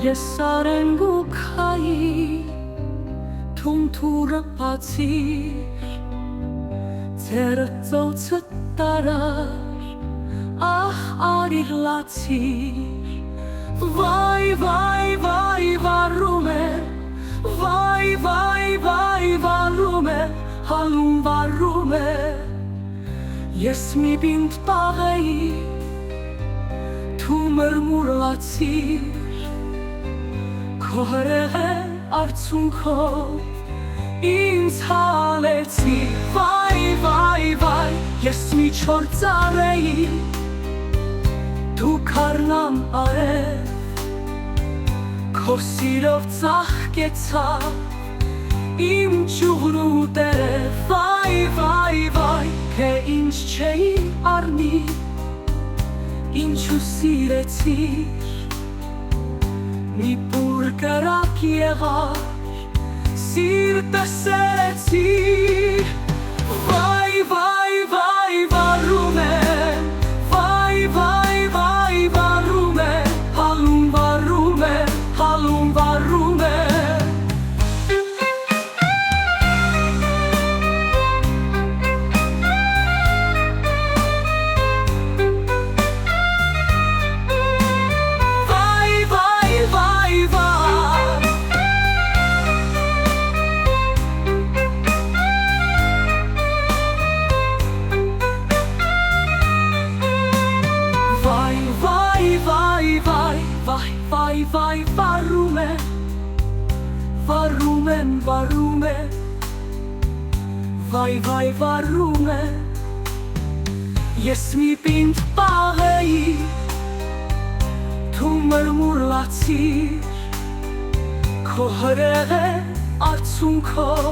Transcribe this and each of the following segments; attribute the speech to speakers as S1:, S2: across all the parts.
S1: Ես արենգուքայի թունթուրը բացիր ձերը ծոցը տարար ահ արիր լացիր վայ վայ վայ վարում է վայ վայ վայ վարում է հալում վարում է ես մի բինտ պաղեի թու մրմուրլացիր Քո հրեղե արցունքով ինձ հալեցի Վայ, վայ, վայ, ես մի չոր ծառեի Դու քարնան արև Քո սիրով ծաղկեցավ Իմ ճուղն ու տերև Վայ, վայ, վայ, թե ինչ չէի առնի Ինչու սիրեցիր Մի բուր կրակ եղար, սիրտը սերեցիր Վայ, վայ, վայ, վարում է Վայ, վայ, վայ, վարում է Հալում վարում է, հալում վարում է Վայ, վայ, վարում է, վարում եմ, վարում է Վայ, վայ, վարում է Ես մի պինդ պաղեի Դու մրմուրլացիր Քո հրեղե արցունքով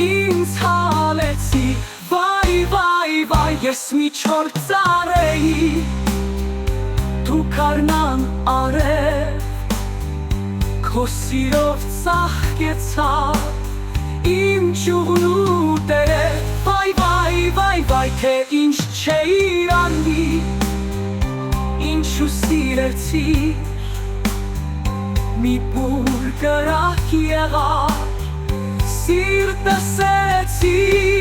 S1: Ինձ հալեցի Վայ, վայ, վայ, ես մի չոր ծառեի Դու քարնան արև Քո սիրով ծաղկեցավ Իմ ճուղն ու տերև Վայ, վայ, վայ, վայ, թե ինչ չէիր անի Ինչու սիրեցիր Մի բուր կրակ եղար Սիրտը սերեցիր